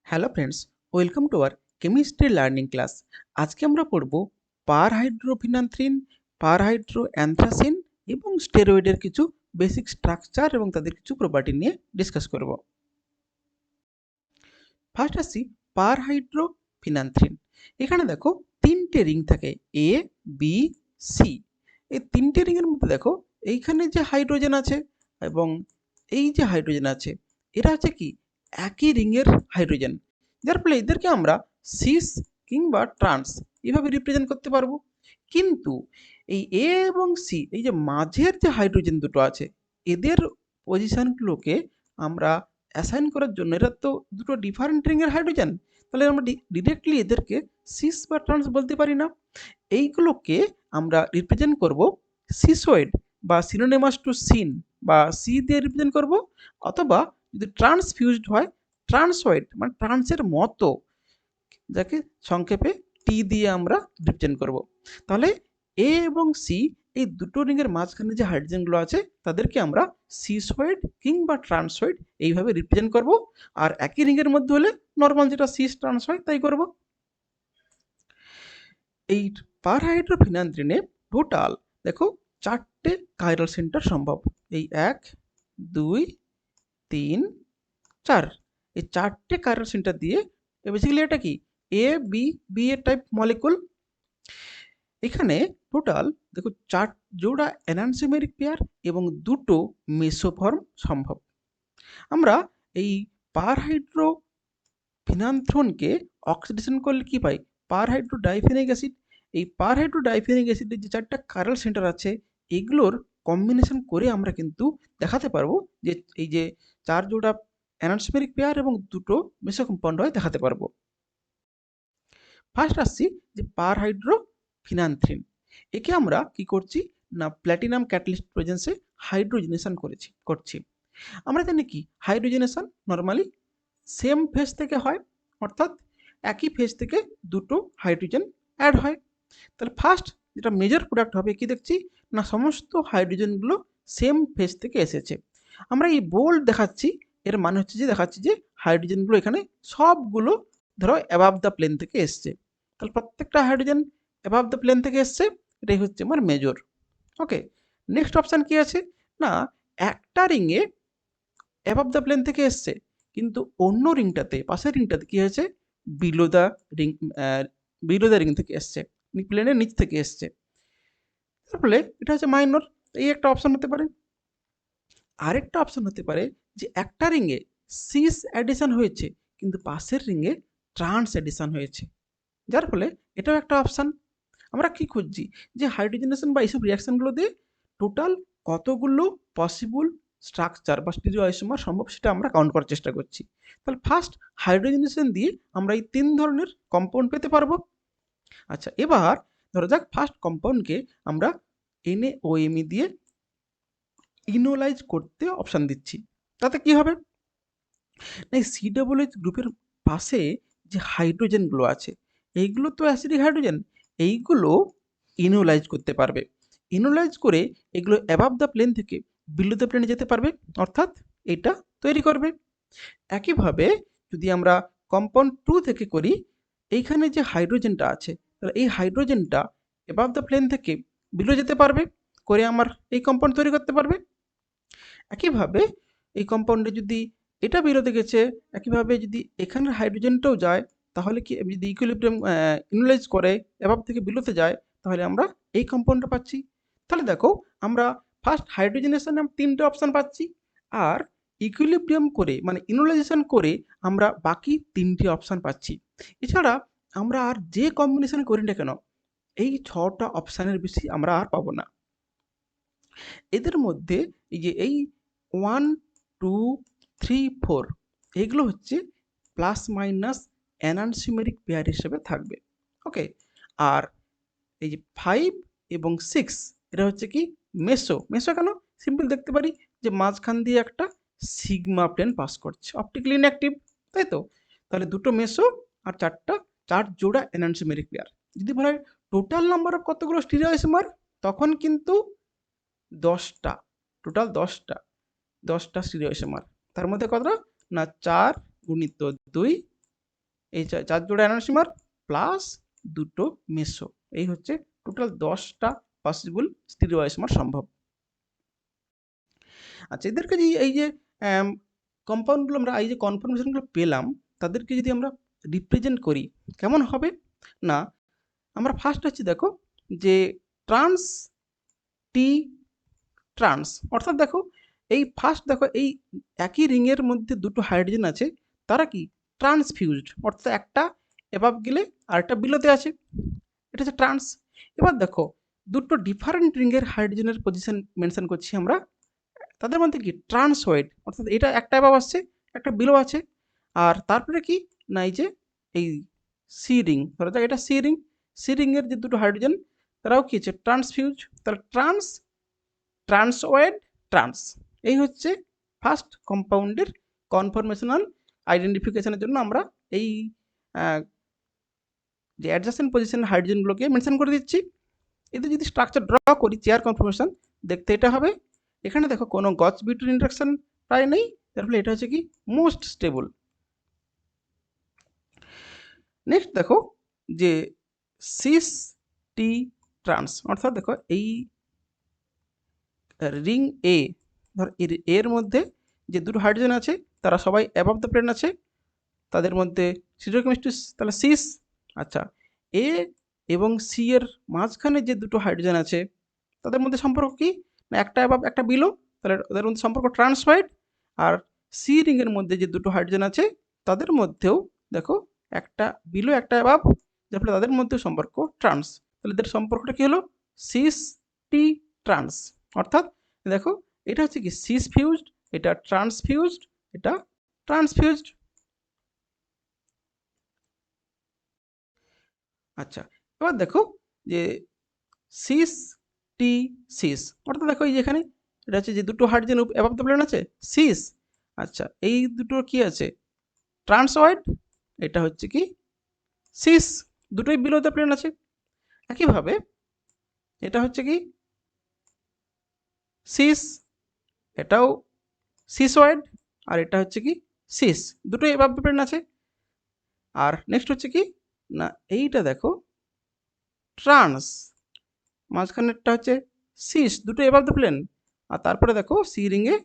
Hello friends, welcome to our chemistry learning class. আজকে আমরা পড়ব পারহাইড্রোফিনান্থ্রিন, পারহাইড্রোঅ্যানথ্রাসিন এবং স্টেরয়েডের কিছু বেসিক স্ট্রাকচার এবং তাদের কিছু প্রপার্টি নিয়ে ডিসকাস করব। ফার্স্ট আসছি পারহাইড্রোফিনান্থ্রিন। এখানে দেখো তিনটে রিং থাকে, এ, বি, সি। এই তিনটে রিংয়ের মধ্যে দেখো এইখানে যে হাইড্রোজেন আছে এবং এই যে হাইড্রোজেন আছে, এরা হচ্ছে কি একই রিংয়ের হাইড্রোজেন, যার ফলে এদেরকে আমরা সিস কিংবা ট্রান্স এভাবে রিপ্রেজেন্ট করতে পারবো। কিন্তু এই এ এবং সি, এই যে মাঝের যে হাইড্রোজেন দুটো আছে, এদের পজিশনগুলোকে আমরা অ্যাসাইন করার জন্য, এরা তো দুটো ডিফারেন্ট রিংয়ের হাইড্রোজেন, তাহলে আমরা ডিরেক্টলি এদেরকে সিস বা ট্রান্স বলতে পারি না। এইগুলোকে আমরা রিপ্রেজেন্ট করব সিসোয়েড বা সিনোনিমাস টু সিন বা সি দিয়ে রিপ্রেজেন্ট করব, অথবা যদি ট্রান্সফিউজড হয় ট্রান্সওয়েড মানে ট্রান্সের মতো, যাকে সংক্ষেপে টি দিয়ে আমরা রিপ্রেজেন্ট করব। তাহলে এ এবং সি এই দুটো রিংয়ের মাঝখানে যে হাইড্রোজেনগুলো আছে তাদেরকে আমরা সিসোয়েড কিংবা ট্রান্সওয়েড এইভাবে রিপ্রেজেন্ট করব। আর একই রিংয়ের মধ্যে হলে নর্মাল যেটা সিস ট্রান্স হয় তাই করব। এই পারহাইড্রোফিনান্থ্রিনে টোটাল দেখো চারটে কাইরাল সেন্টার সম্ভব। এই 1, 2, 3, 4, এই চারটে কাইরাল সেন্টার দিয়ে বেসিক্যালি এটা কি এ বি বি এর টাইপ মলিকুল। এখানে টোটাল দেখো 4 জোড়া এনানসিমেরিক পেয়ার এবং 2টো মেসোফর্ম সম্ভব। আমরা এই পারহাইড্রোফিনান্থ্রনকে অক্সিডেশন করলে কি পাই? পারহাইড্রোডাইফেনিক অ্যাসিড। এই পারহাইড্রোডাইফেনিক অ্যাসিডের যে 4টা কাইরাল সেন্টার আছে, এগুলোর কম্বিনেশন করে আমরা কিন্তু দেখাতে পারবো যে এই যে 4 জোড়া এনানসিমেরিক পেয়ার এবং 2টো মেসো কম্পাউন্ড হয় দেখাতে পারবো। ফার্স্ট আসছি যে পারহাইড্রোফিনান্থ্রিন। একে আমরা কি করছি না প্ল্যাটিনাম ক্যাটালিস্ট প্রেজেন্সে হাইড্রোজেনেশন করছি। আমরা জানি কি হাইড্রোজেনেশন নর্মালি সেম ফেজ থেকে হয়, অর্থাৎ একই ফেজ থেকে দুটো হাইড্রোজেন অ্যাড হয়। তাহলে ফার্স্ট যেটা মেজর প্রোডাক্ট হবে কি দেখছি না সমস্ত হাইড্রোজেনগুলো সেম ফেজ থেকে এসেছে। আমরা এই বোল্ড দেখাচ্ছি, এর মানে হচ্ছে যে দেখাচ্ছি যে হাইড্রোজেনগুলো এখানে সবগুলো ধরো অ্যাবাভ দ্য প্লেন থেকে এসছে। তাহলে প্রত্যেকটা হাইড্রোজেন অ্যাবাভ দ্য প্লেন থেকে এসছে, এটাই হচ্ছে আমার মেজর। ওকে, নেক্সট অপশান কি আছে না একটা রিংয়ে অ্যাবাভ দ্য প্লেন থেকে এসছে, কিন্তু অন্য রিংটাতে পাশের রিংটাতে কি হয়েছে below the ring, below the ring থেকে এসছে, প্লেনের নিচ থেকে এসছে। তারপরে এটা হচ্ছে মাইনর, এই একটা অপশন হতে পারে। আরেকটা অপশন হতে পারে যে একটা রিংয়ে সিস অ্যাডিশন হয়েছে কিন্তু পাশের রিংয়ে ট্রান্স অ্যাডিশন হয়েছে, যার ফলে এটাও একটা অপশান। আমরা কি খুঁজছি যে হাইড্রোজেনেশন বা এইসব রিয়াকশনগুলো দিয়ে টোটাল কতগুলো পসিবল স্ট্রাকচার বা স্টিরিওআইসোমার সম্ভব সেটা আমরা কাউন্ট করার চেষ্টা করছি। তাহলে ফার্স্ট হাইড্রোজেনেশন দিয়ে আমরা এই 3 ধরনের কম্পাউন্ড পেতে পারবো। আচ্ছা, এবার ধরা যাক ফার্স্ট কম্পাউন্ডকে আমরা NaOMe দিয়ে ইনোলাইজ করতে অপশান দিচ্ছি। তাতে কি হবে না COOH গ্রুপের পাশে যে হাইড্রোজেনগুলো আছে এইগুলো তো অ্যাসিডিক হাইড্রোজেন, এইগুলো ইনোলাইজ করতে পারবে। ইনোলাইজ করে এগুলো অ্যাবাভ দ্য প্লেন থেকে বিলো দ্য প্লেনে যেতে পারবে, অর্থাৎ এটা তৈরি করবে। একইভাবে যদি আমরা কম্পাউন্ড 2 থেকে করি, এইখানে যে হাইড্রোজেনটা আছে তাহলে এই হাইড্রোজেনটা অ্যাবাভ দ্য প্লেন থেকে বিলো যেতে পারবে, করে আমার এই কম্পাউন্ড তৈরি করতে পারবে। একইভাবে এই কম্পাউন্ডে যদি এটা বেরোতে গেছে, একইভাবে যদি এখানের হাইড্রোজেনটাও যায়, তাহলে কি যদি ইকুইলিব্রিয়াম ইনোলাইজ করে অ্যাবাভ থেকে বিলোতে যায়, তাহলে আমরা এই কম্পাউন্ডটা পাচ্ছি। তাহলে দেখো আমরা ফার্স্ট হাইড্রোজেনেশনে 3টে অপশান পাচ্ছি, আর ইকুইলিব্রিয়াম করে মানে ইনোলাইজেশন করে আমরা বাকি 3টে অপশান পাচ্ছি। এছাড়া আমরা আর যে কম্বিনেশন করি না কেন এই 6টা অপশানের বেশি আমরা আর পাবো না। এদের মধ্যে এই যে এই 1, 2, 3, 4 এগুলো হচ্ছে প্লাস মাইনাস এনানসিমেরিক পেয়ার হিসেবে থাকবে। ওকে, আর এই যে 5 এবং 6 এটা হচ্ছে কি মেসো। মেসো কেন? সিম্পল দেখতে পারি যে মাঝখান দিয়ে একটা সিগমা প্লেন পাস করছে, অপটিক্যালি ইনঅ্যাক্টিভ, তাই তো? তাহলে দুটো মেসো আর 4 জোড়া এনানসিমেরিক পেয়ার। যদি বলা হয় টোটাল নাম্বার অফ কতগুলো স্টিরিওআইসোমার, তখন কিন্তু 10টা, টোটাল 10টা স্টিরিওআইসোমার। তার মধ্যে কতটা না 4 গুণিত 2 এই 4 জোড়া এনানসিমার প্লাস 2টো মেসো, এই হচ্ছে টোটাল 10টা পসিবল স্টিরিও আইসোমার সম্ভব। আচ্ছা, এদেরকে এই যে কম্পাউন্ডগুলো আমরা এই যে কনফার্মেশনগুলো পেলাম, তাদেরকে যদি আমরা রিপ্রেজেন্ট করি কেমন হবে না, আমরা ফার্স্ট হচ্ছে দেখো যে ট্রান্স টি ট্রান্স, অর্থাৎ দেখো এই ফার্স্ট দেখো এই একই রিংয়ের মধ্যে দুটো হাইড্রোজেন আছে, তারা কি ট্রান্সফিউজড, অর্থাৎ একটা এভাব গেলে আরেকটা বিলোতে আছে, এটা হচ্ছে ট্রান্স। এবার দেখো দুটো ডিফারেন্ট রিংয়ের হাইড্রোজেনের পজিশন মেনশন করছি আমরা, তাদের মধ্যে কি ট্রান্সওয়েড, অর্থাৎ এটা একটা এভাব আসছে একটা বিলো আছে, আর তারপরে কি না এই যে এই সি রিং, ধরা যাক এটা সি রিং, সি রিংয়ের যে দুটো হাইড্রোজেন তারাও কি আছে ট্রান্সফিউজ, তাহলে ট্রান্স ট্রান্সওয়েড ট্রান্স, এই হচ্ছে ফার্স্ট কম্পাউন্ডের কনফরমেশনাল আইডেন্টিফিকেশনের জন্য আমরা এই যে অ্যাডজাসেন্ট পজিশন হাইড্রোজেনগুলোকে মেনশন করে দিচ্ছি। এতে যদি স্ট্রাকচার ড্র করি চেয়ার কনফরমেশন, দেখতে এটা হবে, এখানে দেখো কোনো গজ বিটুইন ইন্টারাকশন প্রায় নেই, তার ফলে এটা হচ্ছে কি মোস্ট স্টেবল। নেক্সট দেখো যে সিস টি ট্রান্স, অর্থাৎ দেখো এই রিং এ, ধর এর মধ্যে যে দুটো হাইড্রোজেন আছে তারা সবাই অ্যাবভ দ্য প্লেন আছে, তাদের মধ্যে স্টিরিওকেমিস্ট্রি তাহলে সিস। আচ্ছা, এ এবং সি এর মাঝখানে যে দুটো হাইড্রোজেন আছে তাদের মধ্যে সম্পর্ক কি না একটা অ্যাবভ একটা বিলো, তাহলে ওদের মধ্যে সম্পর্ক ট্রান্সওয়েড। আর সি রিংয়ের মধ্যে যে দুটো হাইড্রোজেন আছে তাদের মধ্যেও দেখো একটা বিলো একটা অ্যাবভ, যার ফলে তাদের মধ্যেও সম্পর্ক ট্রান্স, তাহলে এদের সম্পর্কটা কি হলো সিস টি ট্রান্স, অর্থাৎ দেখো এটা হচ্ছে কি সিস ফিউজড, এটা ট্রান্সফিউজড, এটা ট্রান্সফিউজড। আচ্ছা, এবার দেখো যে সিস টি সিস, অর্থাৎ দেখো এই যেখানে এটা হচ্ছে যে দুটো হাইড্রোজেন অ্যাবভ দ্য প্লেন আছে সিস, আচ্ছা এই দুটো কি আছে ট্রান্সওয়েড, এটা হচ্ছে কি সিস, দুটোই বিলো দ্য প্লেন আছে। একইভাবে এটা হচ্ছে কি সিস, এটাও সিসওয়েড, আর এটা হচ্ছে কি সিস, দুটোই অ্যাবভ দ্য প্লেন আছে। আর নেক্সট হচ্ছে কি না এইটা দেখো ট্রান্স, মাঝখানেরটা হচ্ছে সিস, দুটো অ্যাবভ দ্য প্লেন, আর তারপরে দেখো সি রিংয়ে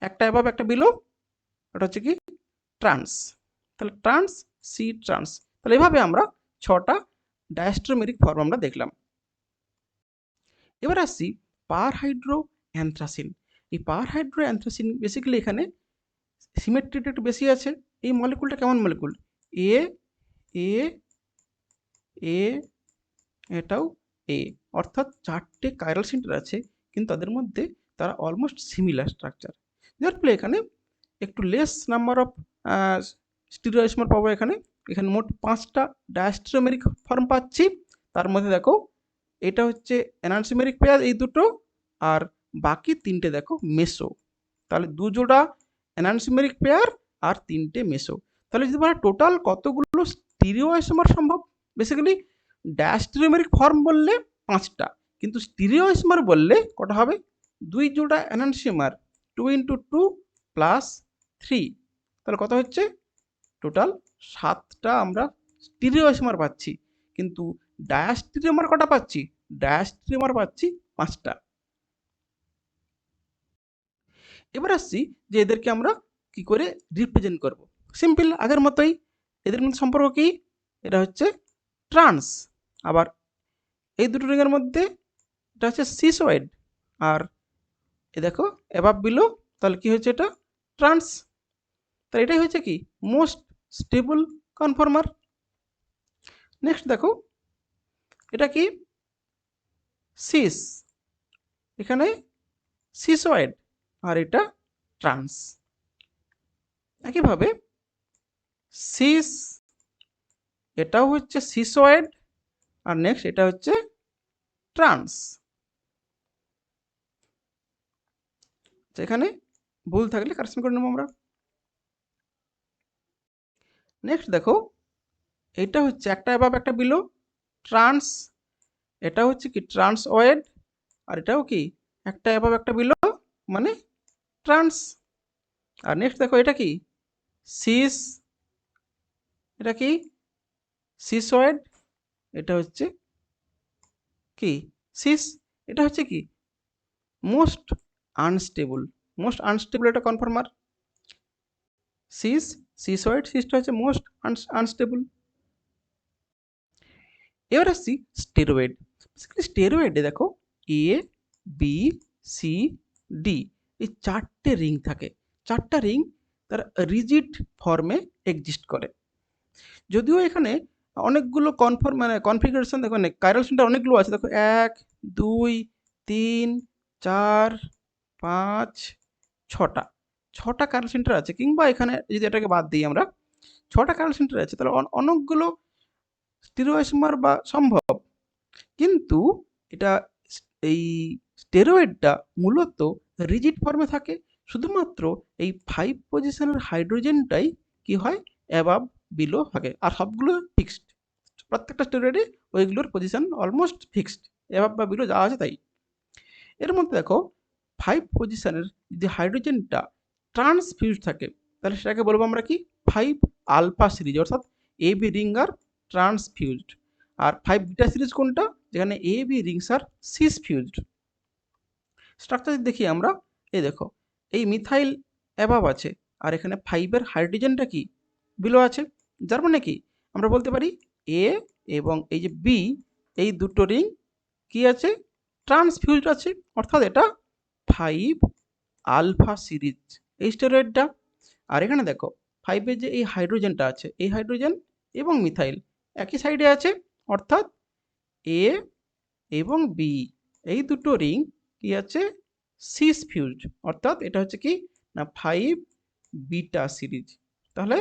একটা অ্যাবভ একটা বিলো, ওটা হচ্ছে কি ট্রান্স, তাহলে ট্রান্স সি ট্রান্স, তাহলে এভাবে আমরা 6টা ডায়াস্ট্রোমেরিক ফর্ম আমরা দেখলাম। এবার আসছি পার হাইড্রো অ্যানথ্রাসিন। এই পার হাইড্রো অ্যানথ্রাসিন বেসিক্যালি এখানে সিমেট্রিটা একটু বেশি আছে। এই মলিকুলটা কেমন মলিকুল, এ এ এ এটাও এ, অর্থাৎ 4টে কাইরাল সেন্টার আছে, কিন্তু তাদের মধ্যে তারা অলমোস্ট সিমিলার স্ট্রাকচার, যার ফলে এখানে একটু লেস নাম্বার অফ স্টিরিওআইসোমার পাবো। এখানে এখানে মোট 5টা ডায়াস্ট্রোমেরিক ফর্ম পাচ্ছি, তার মধ্যে দেখো এটা হচ্ছে এনানসিমেরিক পেয়ার এই দুটো, আর বাকি 3টে দেখো মেসো, তাহলে 2 জোড়া এনানসিমেরিক পেয়ার আর 3টে মেসো, তাহলে যদি বলা টোটাল কতগুলো স্টিরিওআইসোমার সম্ভব, বেসিক্যালি ডায়াস্ট্রোমেরিক ফর্ম বললে 5টা, কিন্তু স্টিরিওআইসোমার বললে কটা হবে 2 জোড়া এনানসিমার 2 × 2 + 3, তাহলে কত হচ্ছে টোটাল 7টা আমরা স্টিরিওআইসোমার পাচ্ছি, কিন্তু ডায়াস্ট্রিওমার কটা পাচ্ছি, ডায়াস্ট্রিওমার পাচ্ছি 5টা। এবার আসছি যে এদেরকে আমরা কি করে রিপ্রেজেন্ট করব, সিম্পল আগের মতোই, এদের মধ্যে সম্পর্ক কি, এটা হচ্ছে ট্রান্স, আবার এই দুটো রিংয়ের মধ্যে এটা হচ্ছে সিসওয়েড, আর এ দেখো অ্যাবাভ বিলো, তাহলে কি হচ্ছে এটা ট্রান্স, তাহলে এটাই হচ্ছে কি মোস্ট স্টেবল কনফর্মার। নেক্সট দেখো এটা কি সিস, এখানে সিসওয়েড, আর এটা ট্রান্স। একইভাবে সিস, এটাও হচ্ছে সিসওয়েড, আর নেক্সট এটা হচ্ছে ট্রান্স। এখানে ভুল থাকলে কারেকশন করে নেবো আমরা। নেক্সট দেখো এটা হচ্ছে একটা অ্যাবাভ একটা বিলো ট্রান্স, এটা হচ্ছে কি ট্রান্সওয়েড, আর এটাও কি একটা অ্যাবাভ একটা বিলো মানে ট্রান্স। আর নেক্সট দেখো এটা কি সিস, এটা কি সিসয়েড, এটা হচ্ছে কি সিস, এটা হচ্ছে কি মোস্ট আনস্টেবল, মোস্ট আনস্টেবল এটা কনফার্মার। সিসয়েড, সিসটা হচ্ছে মোস্ট আনস্টেবল। এবার আসছি স্টেরয়েড। স্টেরয়েডে দেখো এ বি সি ডি এই 4টে রিং থাকে। 4টা রিং তার রিজিড ফর্মে এক্সিস্ট করে। যদিও এখানে অনেকগুলো কনফিগারেশন দেখো, কাইরাল সেন্টার অনেকগুলো আছে দেখো, 1 2 3 4 5 6টা কাইরাল সেন্টার আছে। কিংবা এখানে যদি এটাকে বাদ দিই আমরা, 6টা কাইরাল সেন্টার আছে, তাহলে অনেকগুলো স্টিরিওয়াইসোমার বা সম্ভব। কিন্তু এটা এই স্টেরয়েডটা মূলত রিজিড ফর্মে থাকে। শুধুমাত্র এই 5 পজিশনের হাইড্রোজেনটাই কি হয় অ্যাবাভ বিলো থাকে, আর সবগুলো ফিক্সড। প্রত্যেকটা স্টেরয়েডে ওইগুলোর পজিশন অলমোস্ট ফিক্সড, অ্যাবাভ বা বিলো যা আছে তাই। এর মধ্যে দেখো 5 পজিশনের যদি হাইড্রোজেনটা ট্রান্সফিউজ থাকে, তাহলে সেটাকে বলবো আমরা কি 5 আলফা সিরিজ, অর্থাৎ A B ring R ট্রান্সফিউজড। R 5 beta series কোনটা, যেখানে A B Rings R cis fused. Structure দেখি আমরা, এই দেখো এই মিথাইল অ্যাবাভ আছে, আর এখানে 5-এর হাইড্রোজেনটা কি বিলো আছে। যার মানে কি আমরা বলতে পারি এ এবং এই যে বি, এই দুটো রিং কি আছে ট্রান্সফিউজড আছে, অর্থাৎ এটা 5 আলফা সিরিজ এই স্টেরয়েডটা। আর এখানে দেখো 5-এর যে এই হাইড্রোজেনটা আছে, এই হাইড্রোজেন এবং মিথাইল একই সাইডে আছে, অর্থাৎ এ এবং বি এই দুটো রিং কি আছে সিস ফিউজড, অর্থাৎ এটা হচ্ছে কি না 5 বিটা সিরিজ। তাহলে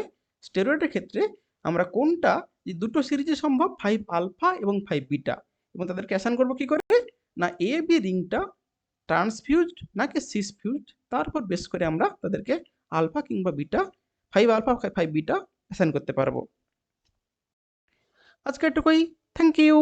স্টেরয়েডের ক্ষেত্রে আমরা কোনটা যে দুটো সিরিজে সম্ভব 5 আলফা এবং 5 বিটা, এবং তাদেরকে অ্যাসাইন করবো কি করে না এ বি রিংটা ট্রান্সফিউজড নাকি সিস ফিউজড, তার উপর বেস করে আমরা তাদেরকে আলফা কিংবা বিটা, 5 আলফা 5 বিটা অ্যাসাইন করতে পারবো। আজকে এটুকুই, থ্যাংক ইউ।